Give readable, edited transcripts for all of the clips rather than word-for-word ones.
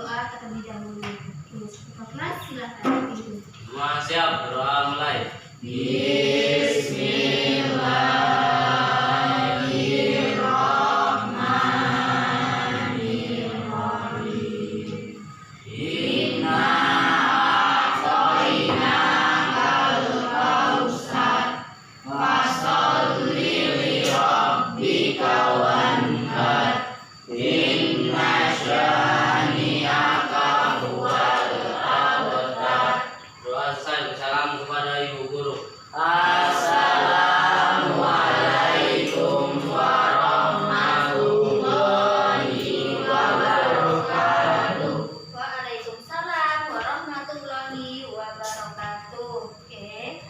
berdoa terlebih dahulu. Kelas silakan. Semua siap, berdoa mulai. Doa selesai, bersalam kepada ibu guru. Assalamualaikum warahmatullahi wabarakatuh. Waalaikumsalam warahmatullahi wabarakatuh. Oke.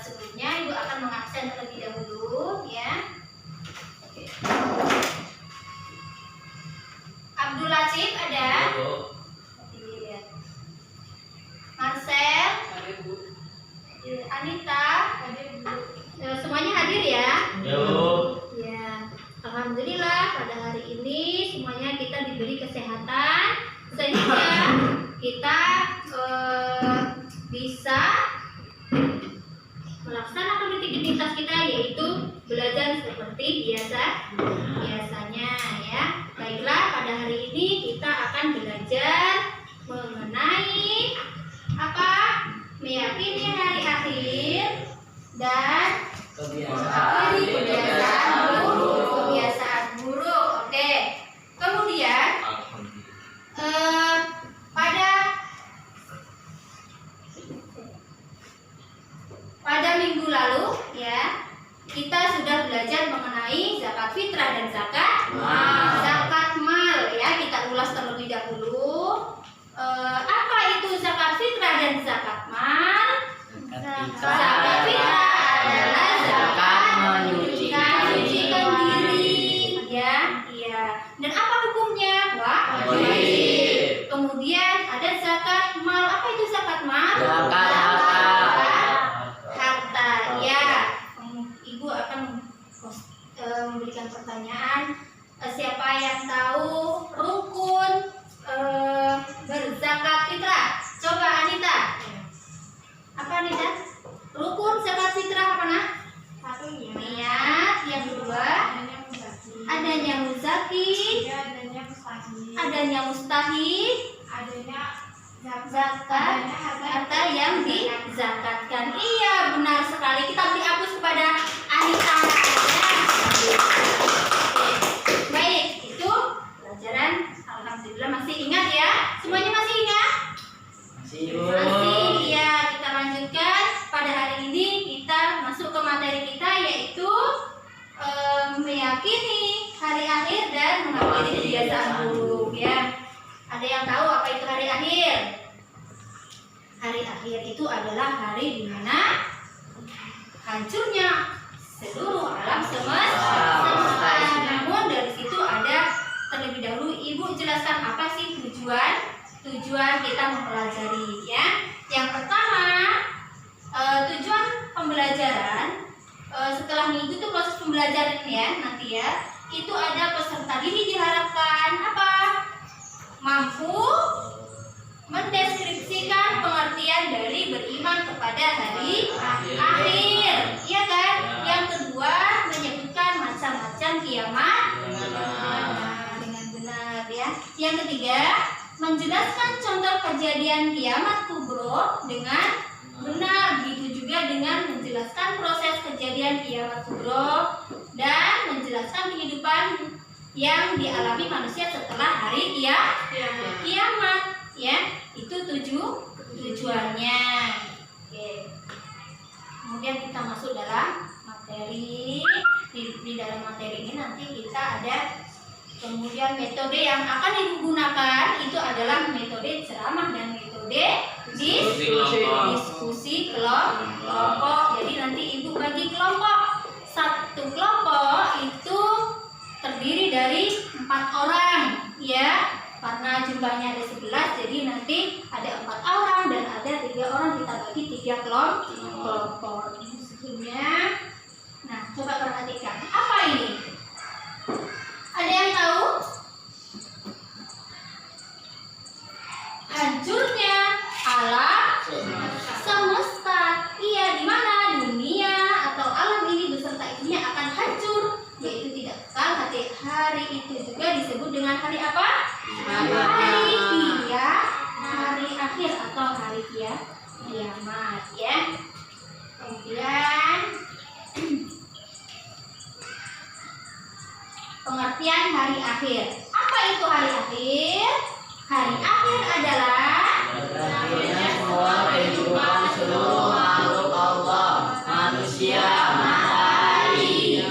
Sebelumnya Ibu akan mengabsen terlebih dahulu ya. Oke. Abdul Latif ada? Iya. Marcel? Anita? Semuanya hadir ya? Ya. Alhamdulillah pada hari ini semuanya kita diberi kesehatan sehingga kita bisa melaksanakan rutinitas kita yaitu belajar seperti biasanya ya. Baiklah, pada hari ini kita akan belajar mengenai apa? Meyakini hari akhir dan kebiasaan buruk. Oke. Kemudian pada minggu lalu ya kita sudah belajar mengenai zakat fitrah dan zakat mal ya. Kita ulas terlebih dahulu. Apa itu zakat fitrah dan zakat mal? Zakat fitrah adalah zakat menyucikan diri ya. Iya. Dan apa hukumnya? Wajib. Kemudian ada zakat mal. Apa itu zakat mal? Harta ya. Ibu akan memberikan pertanyaan. Siapa yang tahu rukun berzakat fitrah? Coba Anita. Apa Anita? Rukun zakat fitrah apa nak? Satu niat. Yang kedua adanya muzaki. Adanya mustahil. Adanya zakat harta yang dizakatkan. Iya, benar sekali. Kita beri aplaus kepada Anita. Baik, itu pelajaran. Alhamdulillah masih ingat ya. Semuanya masih ingat? Masih. Iya, kita lanjutkan. Pada hari ini kita masuk ke materi kita yaitu meyakini hari akhir dan mengakhiri kebiasaan buruk ya. Ada yang tahu apa itu hari akhir? Hari akhir itu adalah hari di mana hancurnya seluruh alam semesta. Namun dari situ ada terlebih dahulu Ibu jelaskan apa sih tujuan kita mempelajari ya. Yang pertama, tujuan pembelajaran setelah minggu itu proses pembelajaran ya nanti ya. Itu ada peserta didik diharapkan apa? Mampu mendeskripsikan pengertian dari beriman kepada hari akhir, iya kan? Yang kedua, menyebutkan macam-macam kiamat dengan benar ya. Yang ketiga, menjelaskan contoh kejadian kiamat kubro dengan benar, begitu juga dengan menjelaskan proses kejadian kiamat kubro dan menjelaskan kehidupan yang dialami manusia setelah hari kiamat ya. Itu tujuannya. Oke. Kemudian kita masuk dalam materi. Di dalam materi ini nanti kita ada kemudian metode yang akan digunakan itu adalah metode ceramah dan metode diskusi kelompok. Jadi nanti Ibu bagi kelompok. Satu kelompok itu terdiri dari 4 orang ya. Karena jumlahnya ada 11, jadi nanti ada 4 orang dan ada 3 orang, kita bagi 3 kelompok. Ini sebelumnya. Nah, coba perhatikan. Apa ini? Ada yang tahu? hari apa? Hari akhir atau hari kiamat ya. Kemudian pengertian hari akhir. Apa itu hari akhir? Hari akhir adalah Berakhirnya semua kehidupan seluruh makhluk Allah, manusia, matahari,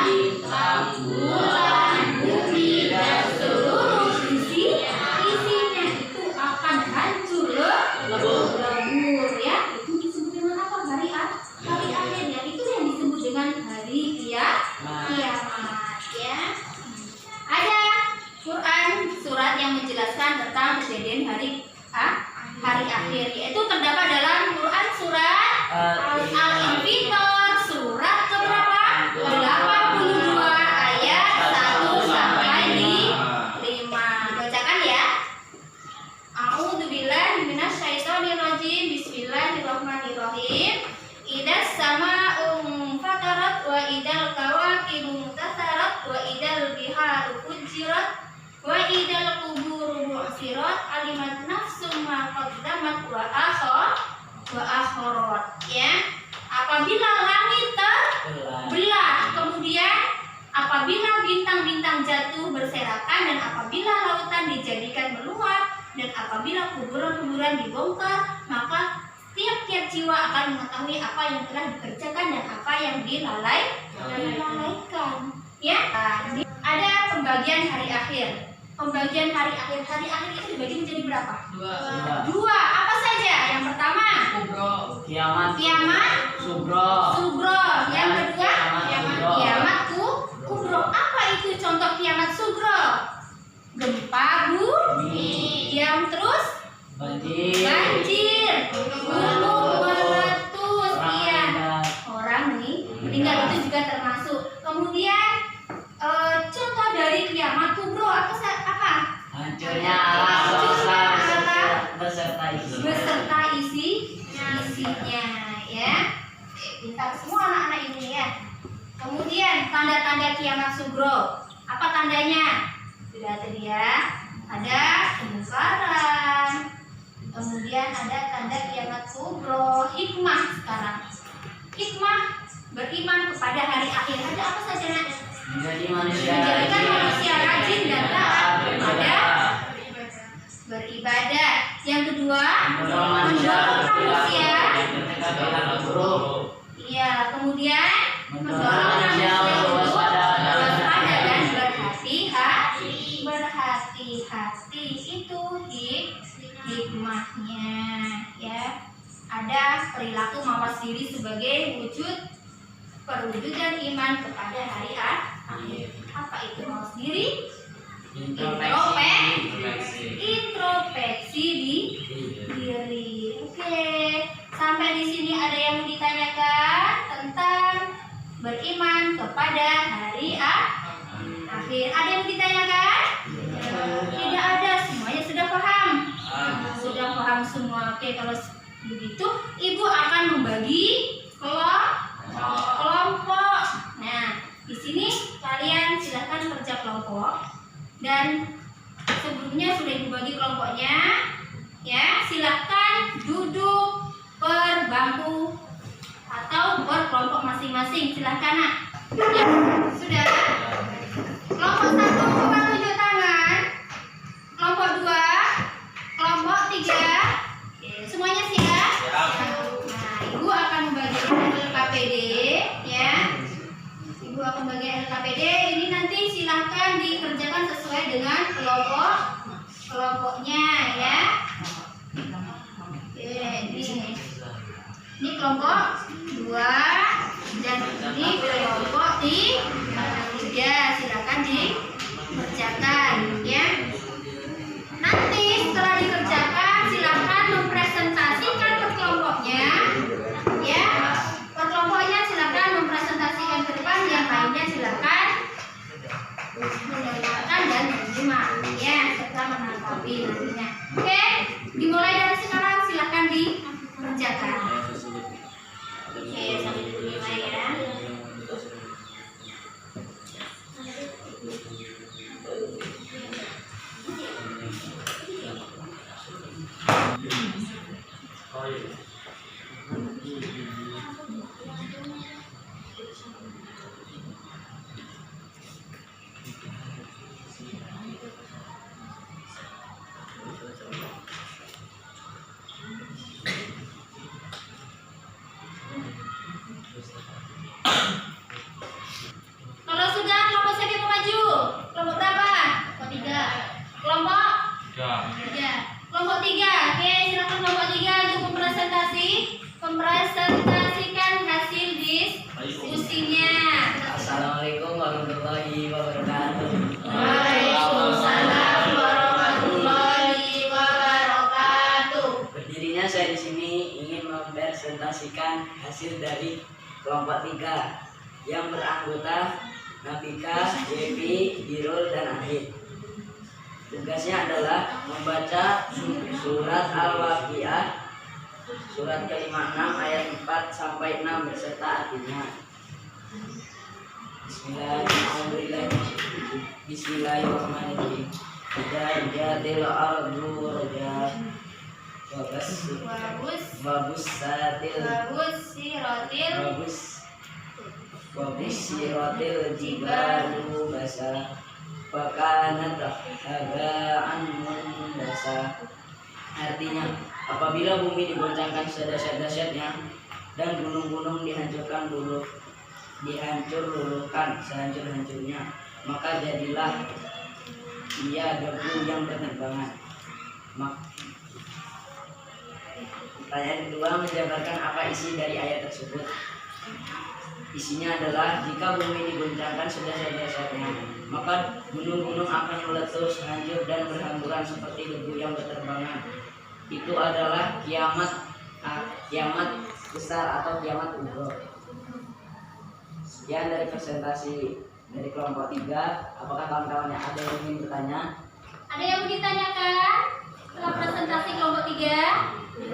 bintang, bulan, bumi, dan seluruh isinya itu akan hancur lebur ya. Itu disebut dengan apa? Hari akhir ya. Itu yang disebut dengan hari kiamat ya. Ada Quran surat yang menjelaskan tentang kejadian hari akhir, yaitu terdapat dalam Quran surat Al-Infitor surat keberapa? 82 ayat 1 sampai 5. Bacakan ya. A'udzubillahi minasyaitonirrajim. Bismillahirrahmanirrahim. Idas sama'u fatarat wa idal kawakibu tasarat wa idal biharu fujirat wa idal kuburu bu'sirat alimat nafsum ma qaddamat wa akhirat ya. Apabila langit terbelah, kemudian apabila bintang-bintang jatuh berserakan, dan apabila lautan dijadikan meluap, dan apabila kuburan-kuburan dibongkar, maka tiap-tiap jiwa akan mengetahui apa yang telah dikerjakan dan apa yang dilalaikan ya. Ada pembagian hari akhir. Pembagian hari akhir itu dibagi menjadi berapa? Dua. Apa saja? Yang pertama kiamat sugro. Yang kedua kiamat kubro. Apa itu contoh kiamat sugro? Gempa bumi. Yang terus banjir, gunung meletus, iya, orang meninggal itu juga termasuk. Kemudian contoh dari kiamat kubro apa? Hancurnya alam beserta isinya ya. Pintar semua anak-anak ini ya. Kemudian tanda-tanda kiamat sugro. Apa tandanya? Sudah tadi ya. Ada kemungkaran. Kemudian ada tanda kiamat kubro. Hikmah sekarang. Hikmah beriman kepada hari akhir. Ada apa saja nak? Menjadikan manusia rajin dan taat kepada beribadah. Yang kedua, mendorong manusia. Iya, kemudian mendorong manusia untuk waspada dan berhati-hati. Itu hikmahnya ya. Ada perilaku mawas diri sebagai perwujudan iman kepada hari akhir. Apa itu mawas diri? Introspeksi diri. Oke, sampai di sini ada yang mau ditanyakan tentang beriman kepada hari akhir. Ada yang mau ditanyakan? Tidak ada, semuanya sudah paham. Sudah paham semua. Oke, kalau begitu ibu akan membagi kelompok. Nah, di sini kalian silahkan kerja kelompok, dan sebelumnya sudah ibu bagi kelompoknya ya. Silahkan duduk per bangku atau per kelompok masing-masing. Silahkan nak ya. Sudah. Kelompok 1 coba tunjuk tangan. Kelompok 2, kelompok 3. Oke, semuanya siap? Nah, ibu akan membagikan LKPD ya. Ibu akan membagikan LKPD. Ini nanti silahkan dikerjakan sesuai dengan kelompoknya ya. Oke, ini kelompok 2 dan ini kelompok 3. Silakan dikerjakan ya. Nanti setelah dikerjakan silakan mempresentasikan per kelompoknya ya. Per kelompoknya silakan mempresentasikan ke depan, yang lainnya silakan mendengarkan dan menyimak ya, serta menanggapi nantinya. Oke, dimulai dari sekarang, silakan dikerjakan. Oke, sampai dimulai ya. Kalau sudah, kelompok siapa yang mau maju? Kelompok berapa? Kelompok 3. Kelompok 3. Kelompok 3. Oke, silakan kelompok 3 untuk mempresentasikan hasil diskusinya. Assalamualaikum warahmatullahi wabarakatuh. Waalaikumsalam warahmatullahi wabarakatuh. Berdirinya saya di sini ingin mempresentasikan hasil dari kelompok 3 yang beranggota Nabika, Yepi, Birul, dan Adit. Tugasnya adalah membaca surat Al-Waqiah, surat ke-56 ayat 4 sampai 6 beserta artinya. Bismillahirrahmanirrahim. Jatil ardu rajah Wabusiratil jibalu basa Fakanat haba'an munbasa. Artinya, apabila bumi digoncangkan sedahsyat-dahsyatnya dan gunung-gunung dihancur-luluhkan sehancur-hancurnya, maka jadilah ia debu yang berterbangan. Pertanyaan kedua, menjabarkan apa isi dari ayat tersebut. Isinya adalah jika bumi digoncangkan sedahsyat-dahsyatnya, maka gunung-gunung akan meletus, hancur dan berhamburan seperti debu yang berterbangan. Itu adalah kiamat besar atau kiamat kubra. Sekian dari presentasi dari kelompok 3. Apakah kawan-kawannya ada yang ingin bertanya? Ada yang mau ditanyakan setelah presentasi kelompok 3?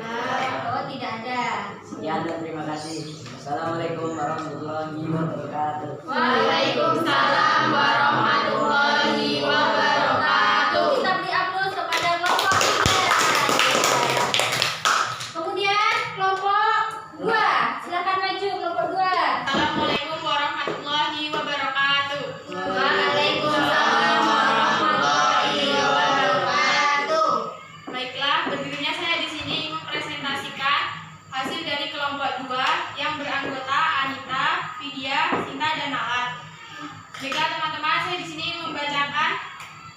Oh, tidak ada. Sekian dan terima kasih. Assalamualaikum warahmatullahi wabarakatuh. Waalaikumsalam warahmatullahi wabarakatuh. Kita beri aplaus kepada kelompok 3. Kemudian kelompok 2. Silakan maju kelompok 2. Assalamualaikum warahmatullahi wabarakatuh. Waalaikumsalam warahmatullahi wabarakatuh. Baiklah, berdirinya saya di sini mempresentasikan hasil dari kelompok 2 yang beranggota Anita, Vidya, Sinta, dan Nalat. Baiklah teman-teman, saya di sini membacakan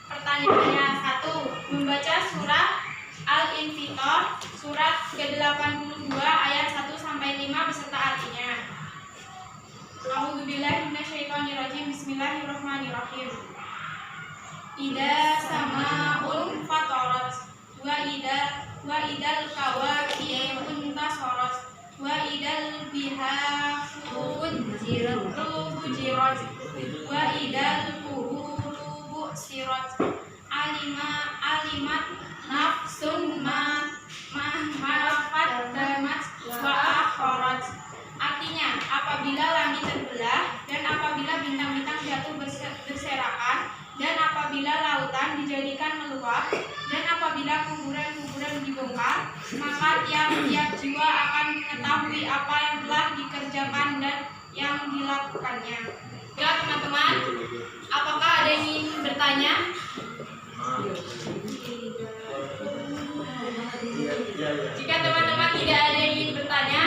pertanyaannya. 1. Membaca surah Al-Infitor, surat ke-82 ayat 1 sampai 5 beserta artinya. A'udzubillahi minasyaitonirrajim. Bismillahirrahmanirrahim. Ida sama'un fatarat wa idal kawakibun tasarat wa idal biharu fujirat wa idal quburu bu'sirat alimat nafsun ma qaddamat wa akharat. Artinya, apabila langit terbelah dan apabila bintang-bintang jatuh berserakan dan apabila lautan dijadikan meluap dan apabila kuburan-kuburan dibongkar, maka tiap-tiap jiwa akan mengetahui apa yang telah dikerjakan dan yang dilakukannya. Ya teman-teman, apakah ada yang ingin bertanya? Jika teman-teman tidak ada yang ingin bertanya,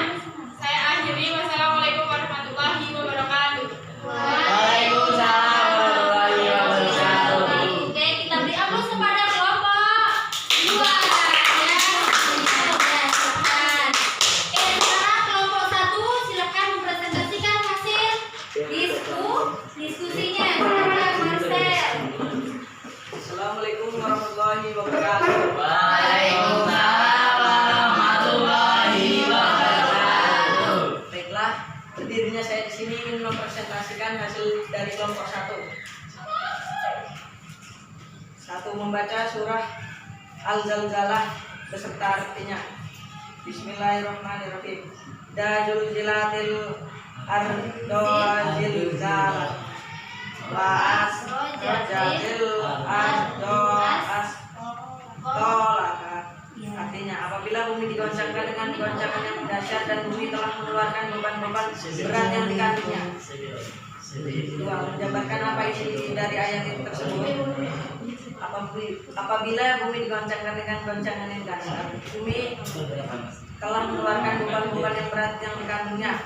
saya akhiri. Wassalamualaikum warahmatullahi wabarakatuh. Waalaikumsalam warahmatullahi wabarakatuh. Oke, kita beri aplaus kepada kelompok 2. Ya, silakan. Sekarang kelompok 1 silakan mempresentasikan hasil diskusinya. Silakan Marcel. Assalamualaikum warahmatullahi wabarakatuh. Waalaikumsalam warahmatullahi wabarakatuh. Baiklah, berdirinya saya di sini ingin mempresentasikan hasil dari kelompok 1. 1. Membaca surah Al-Zalzalah beserta artinya. Bismillahirrahmanirrahim. Dajul zilatil ardo zilzalah wa asrojatil ardo astolaka. Artinya, apabila bumi digoncangkan dengan goncangan yang dahsyat dan bumi telah mengeluarkan beban-beban berat yang dikandungnya. Dua, menjabarkan apa isi dari ayat itu tersebut. Apabila bumi digoncangkan dengan goncangan yang dahsyat, bumi telah mengeluarkan beban-beban yang berat yang dikandungnya.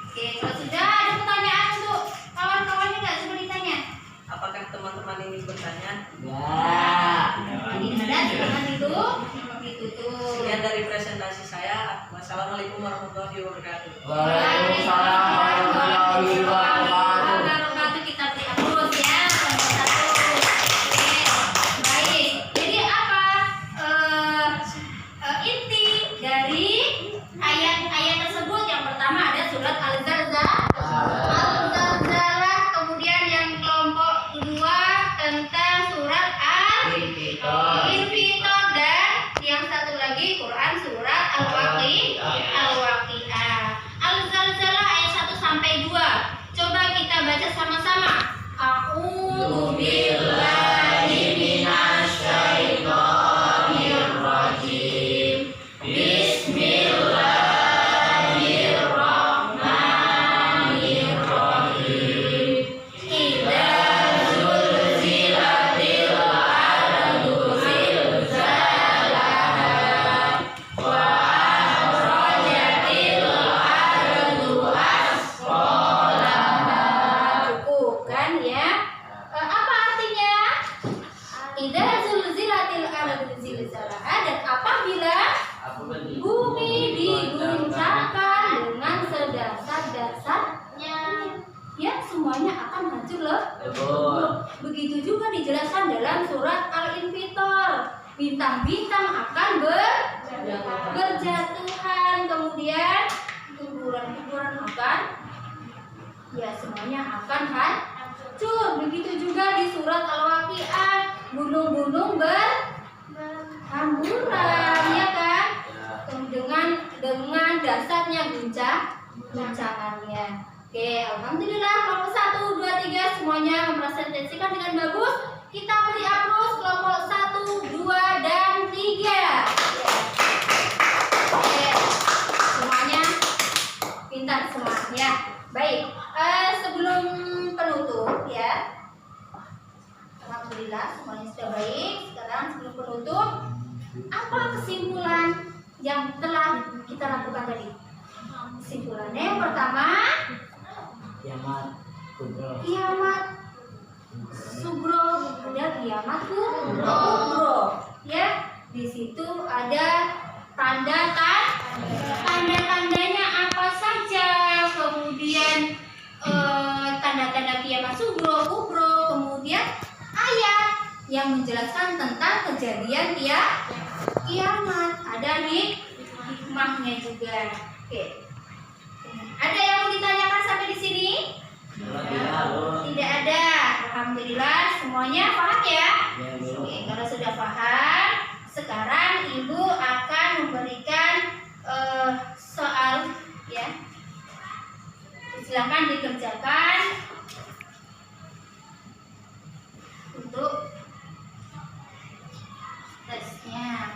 Oke, kalau sudah ada pertanyaan untuk kawan-kawannya nggak? Coba ditanya. Apakah teman-teman ini bertanya? Ini ada di tangan itu tuh. Sekian dari presentasi saya. Wassalamualaikum warahmatullahi wabarakatuh. Waalaikumsalam warahmatullahi wabarakatuh. Kita beri aplaus ya. Satu. Oke, baik. Jadi apa inti dari ayat-ayat tersebut? Yang pertama ada surat Al-Zalzalah, kemudian yang kelompok kedua tentang surat Al-Infitor, dan yang satu lagi Quran surat Al-Waqiah. Al-Zalzalah ayat 1 sampai 2. Coba kita baca sama-sama. A'udzu billahi minasyaitonir rajim. Bismillahirrahmanirrahim. Idza zulzilatil ardu zilzalaha wa akhrajatil ardu asqalaha. Cukup kan ya? Apa artinya? Idza zulzilatil ardu zilzalaha, dan apabila bumi diguncangkan dengan sedasar-dasarnya, ya semuanya akan hancur loh. Begitu juga dijelaskan dalam surat Al-Infitor, bintang-bintang akan berjatuhan, kemudian kuburan-kuburan akan, ya semuanya akan hancur. Begitu juga di surat Al-Waqiah, gunung-gunung berhamburan, ya kan? Dengan dasarnya guncangannya. Oke, alhamdulillah kelompok 1, 2, 3 semuanya mempresentasikan dengan bagus. Kita beri aplaus kelompok 1, 2, dan 3. Oke, semuanya pintar semua ya. Baik, sebelum penutup ya. Alhamdulillah semuanya sudah baik. Sekarang sebelum penutup, apa kesimpulan yang telah kita lakukan tadi? Kesimpulannya yang pertama, kiamat sugro, ada kiamat kubro, ya. Di situ ada tanda-tandanya apa saja, kemudian tanda-tanda kiamat sugro, kubro, kemudian ayat yang menjelaskan tentang kejadian kiamat, ada hikmahnya juga. Oke. Ada yang mau ditanyakan sampai di sini? Tidak ada. Alhamdulillah semuanya paham ya? Oke, kalau sudah paham, sekarang Ibu akan memberikan soal ya. Silakan dikerjakan untuk tesnya.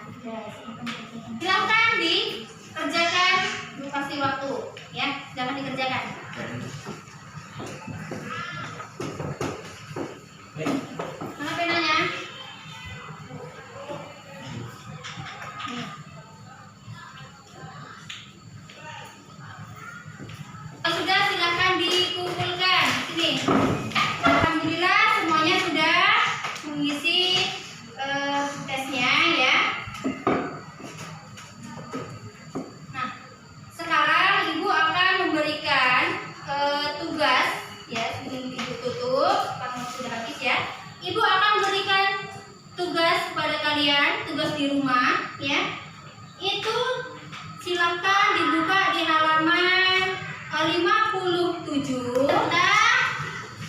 Silakan dikerjakan, Ibu kasih waktu ya. Silakan dikerjakan. Mana penanya? Kalau sudah silakan dikumpulkan sini. Alhamdulillah semuanya sudah mengisi tesnya ya. Nah, sekarang Ibu akan memberikan tugas ya, sebelum Ibu tutup karena sudah habis ya. Ibu akan berikan tugas kepada kalian, tugas di rumah ya. Itu silakan dibuka di halaman 57 tentang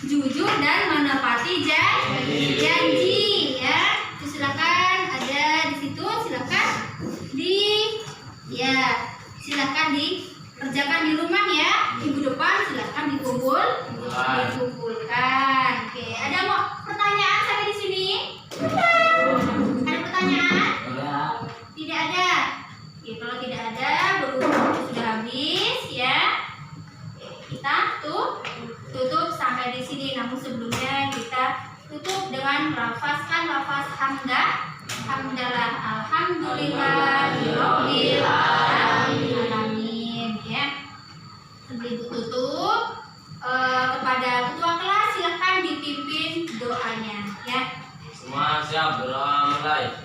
jujur dan menepati janji ya. Itu silakan ada di situ, silakan silakan dikerjakan di rumah ya. Minggu depan silakan dikumpulkan. Oke, ada mau pertanyaan sampai di sini? Ada pertanyaan? Tidak ada. Oke, kalau mengucapkan lafaz hamdalah alhamdulillahirabbil alamin ya. Sebelum tutup kepada ketua kelas silakan dipimpin doanya ya. Semua siap, doa mulai.